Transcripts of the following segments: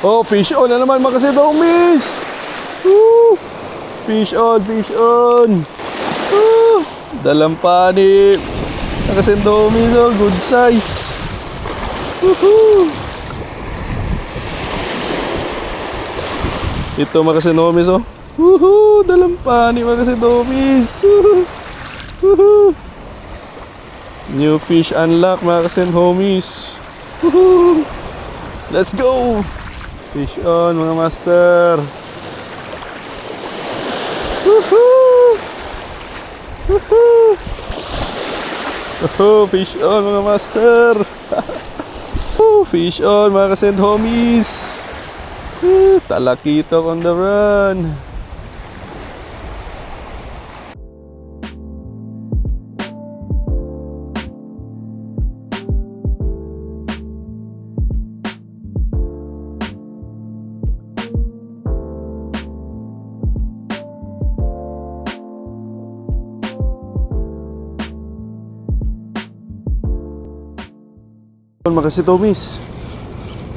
Oh, fish on na naman mga kasinomis. Woo! Fish on, fish on. Woo! Dalampani. Mga kasinomis, oh, good size. Woohoo! Ito mga kasinomis, oh. Woohoo! Dalampani mga kasinomis. Woohoo! New fish unlock mga kasinomis. Woohoo! Let's go! Fish on mga master. Woohoo! Woohoo! Oh, fish on mga master. Fish on mga kasend homies. Talakitok on the run. Mga kasi homies,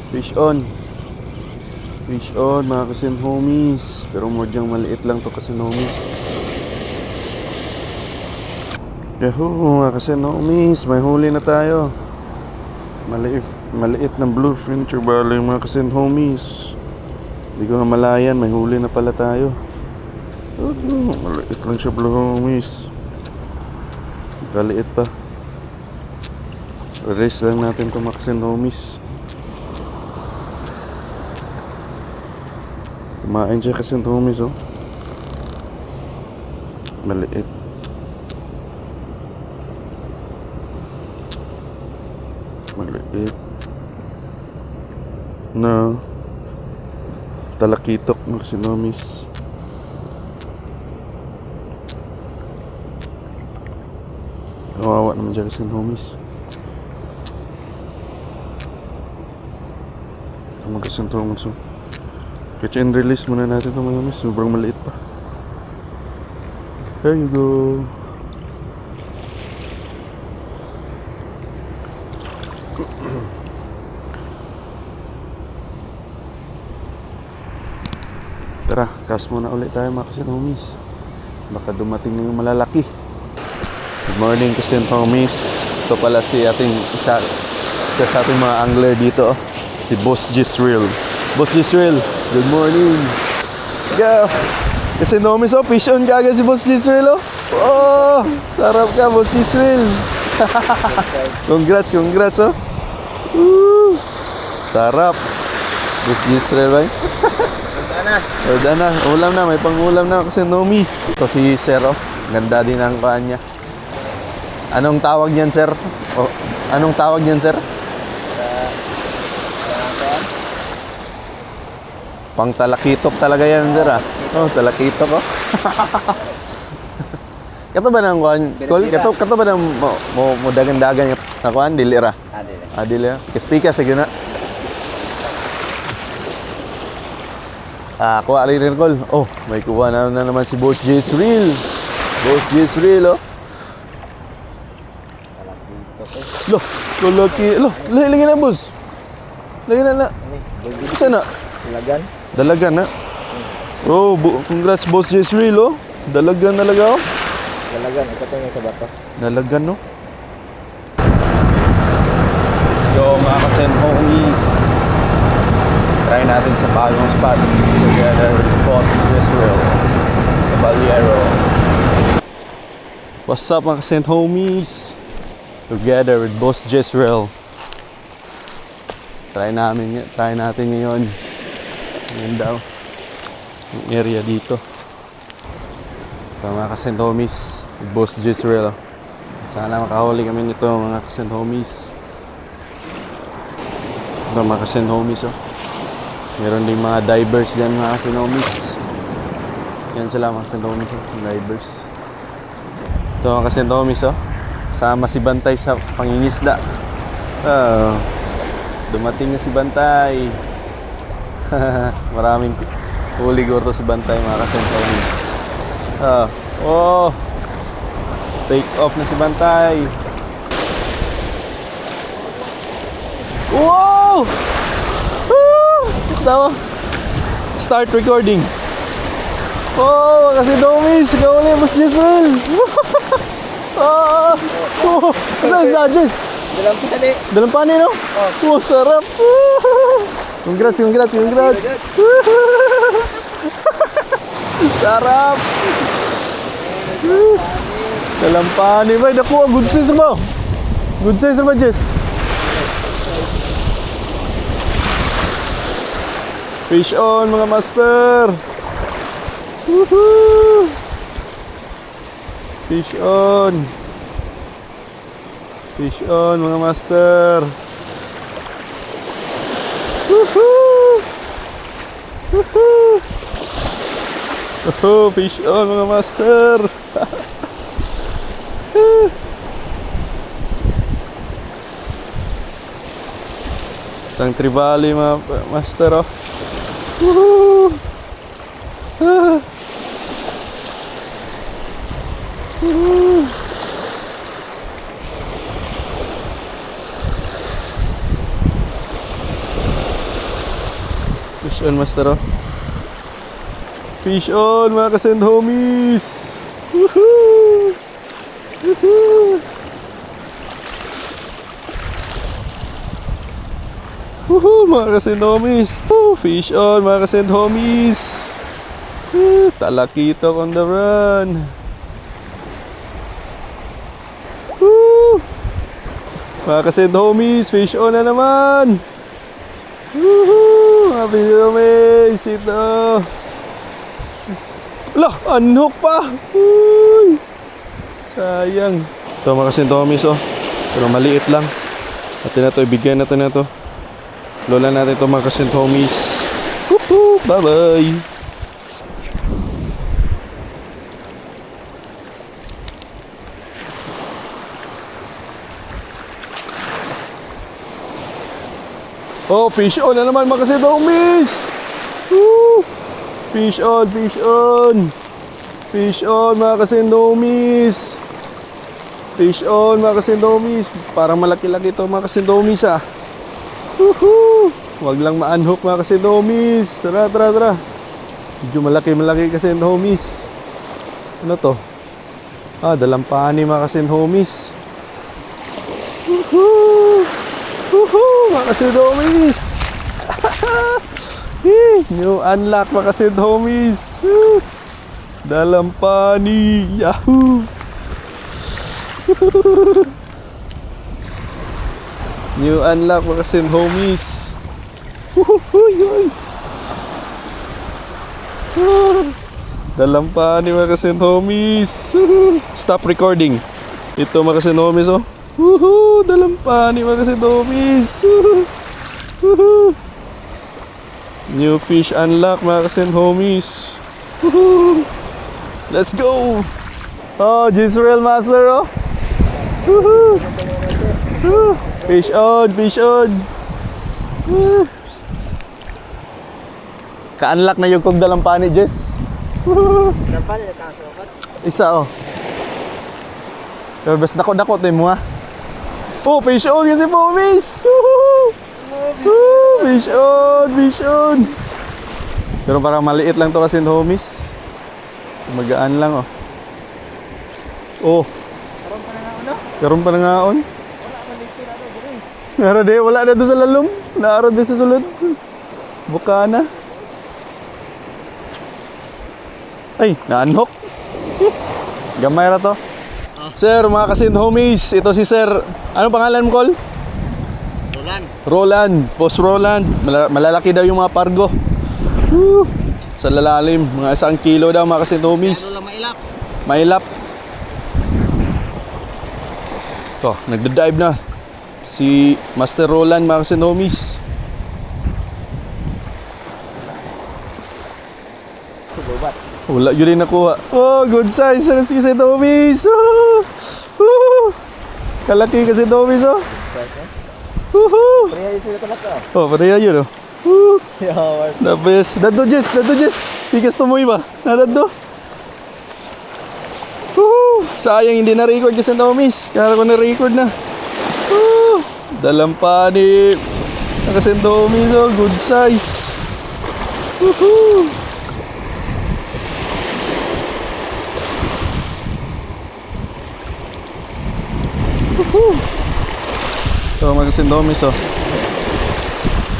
fish on mga kasi homies, pero modyang maliit lang to kasi homies. Yahoo mga kasi homies, may huli na tayo. Maliit ng bluefin chubalo yung mga kasi homies. Hindi ko na malayan, may huli na pala tayo. Maliit lang siya blue homies, kaliit pa. Release lang natin ito mga kasinomis. Kumain siya kasinomis, oh. Maliit. Maliit. Na talakitok mga kasinomis. Kawawa naman siya kasinomis. Magkasuntungan so catch and release muna natin ito mga miss. Sobrang maliit pa. There you go. Tara, cast muna ulit tayo mga kasinomis. Baka dumating na yung malalaki. Good morning kasinomis. Ito pala si ating isa sa ating mga angler dito, oh. Si Boss Jisrael. Boss Jisrael, good morning. Go! Kasi nomis, oh, fish on ka agad si Boss Jisrael, oh. Oh, sarap ka, Boss Jisrael. Congrats, oh. Sarap. Boss Jisrael, ay. Orda na. Ulam na, may pang-ulam na kasi nomis. Ito si Sir, oh. Ganda din ang paan niya. Anong tawag niyan, Sir? Oh, anong tawag niyan, Sir? Pang talakitok talaga yan, Sir, ah. Oh, talakitok, oh. Kato ba nang kuhan? Kato ba nang mo dagan-dagan yung kuhan? Dilira? Dilira. Kaspika sa gina. Kuha rin Col. Oh, may kuha na naman si Boss Jisrael. Boss Jisrael, oh. Loh, kalaki. Loh, lagi na, boss. Lagi na. Saan na? Dalagan na. Oh, congrats Boss Jisrael, oh. Dalagan talaga, oh. Dalagan, ito yung sa bato. Dalagan, no? Let's go mga kasen homies. Try natin sa bagong spot together with Boss Jisrael, Caballero. What's up mga kasen homies? Together with Boss Jisrael. Try natin ngayon. Ngayon daw yung area dito. Ito mga kasend homies, Boss Jisrael. Sana makahuli kami nito mga kasend homies. Ito mga kasend homies, oh. Meron din mga divers dyan mga kasend homies. Yan sila mga kasend homies, oh. Divers. Ito mga kasend homies, oh. Sama si Bantay sa pangingisda. Dumating na si Bantay. Maraming huli gorto si Bantay mga kasend homies. Oh, take off na si Bantay. Wow! tao. Start recording. Oh, kasi Domis. Ikaw ulit, Boss Jeswell. Saan sa Jess? Dalam tali. Dalam pani, no? Oh, sarap. Congrats. Sarap. Dalam pani ba? Naku, good size ba? Good size ba, Jess? Fish on, mga master. Woohoo! Fish on. Fish on, mga master. Woohoo! Woohoo! Oh, fish on, mga master. Tang tribali, mga master, oh. Woohoo! Ah. Woohoo! Fish on, master, oh. Fish on, mga kasend homies. Woohoo! Woohoo! Woohoo, mga kasend homies. Woo! Fish on, mga kasend homies. Talakito on the run. Woo! Mga kasend homies, fish on na naman. Woohoo! Mga fish homies, ito. Lah, unhook pa. Uy! Sayang. Ito mga kasend homies, oh. Pero maliit lang. Natin na ito, ibigay natin na ito. Lola natin ito mga kasend homies. Woohoo! Bye-bye! Oh, fish on na naman mga kasend homies! Woo! Fish on, fish on! Fish on mga kasend homies! Fish on mga kasend homies! Parang malaki-laki ito mga kasend homies, ah! Woohoo! Huwag lang ma-unhook mga kasend homies! Tara, tara, tara! Medyo malaki kasend homies. Ano to? Ah, dalampani mga kasend homies. Woohoo! Woohoo! Mga kasend homies! New unlock mga kasend homies! Dalampani! Yahoo! New unlock mga kasend homies! Woohoo! Dalampani mga kasend homies! Stop recording! Ito mga kasend homies, oh! Woohoo! Dalampani mga kasend homies! Woohoo! New fish unlock mga kasend homies! Woohoo! Let's go! Oh, Jesreel master, oh! Woohoo! Fish on! Fish on! Ka-unlock na yung kong dalampani, Jess! Woohoo! Dalam na kasokat. Isa, oh. Pero basta dako-dako tayo mo, ha? Oh, fish on kasi po, miss! Woohoo! Woo! Fish on! Fish on! Pero parang maliit lang to kasi homies. Magaan lang, oh. Oh. Karon pa na ngaon. Nara de, wala na doon sa lalom. Naara de sa sulod. Buka na. Ay, na-unhook. Gamay ra to. Sir, mga kasend homies, ito si Sir. Anong pangalan mo, Col? Roland. Boss Roland. Malalaki daw yung mga pargo. Woo! Sa lalalim, mga 1 kilo daw mga kasend homies. Mailap. To, nagda-dive na si Master Roland mga kasend homies. Wala yun rin nakuha. Oh, good size na si kasend homies. Kalaki kasend homies, oh. Woohoo! Pareha yung sila talaka. Oh, pareha yun, oh. Woo! Yawan. The best. Daddo, Jess. Tigas tumoy ba? Daddo. Woo! Sayang hindi na-record kasi ang homies. Kaya ko na-record na. Woo! Dalampani. Kasi ang homies, oh. Good size. Woohoo! Woohoo! Ito mga kasindomis oh.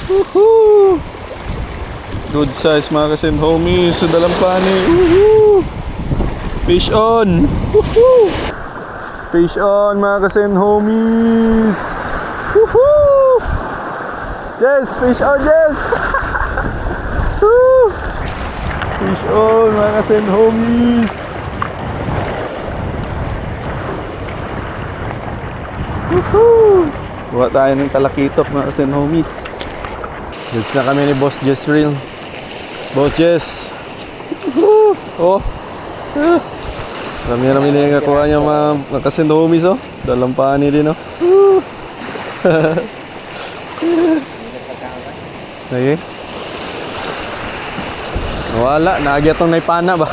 Woohoo! Good size mga kasindomis sa dalampani. Woohoo! Fish on! Woohoo! Fish on mga kasindomis! Woohoo! Yes! Fish on! Yes! Woo! Fish on mga kasindomis! Woohoo! Buha tayo ng talakitok mga kasin homies. Goods na kami ni Boss Jess Real. Boss Jess! Woohoo! Oh! Rami-rami na yung kakuha niya mga kasin homies oh. Dalampani din oh. Woo! Lagi? Wala, naagyatong na ipana ba?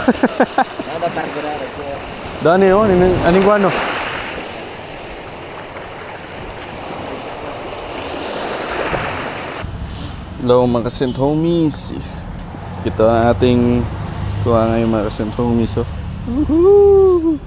Dani oh, aning kuano? Hello mga kasent homies. Ito ang ating kuha ngayon mga kasent homies oh. Woohoo!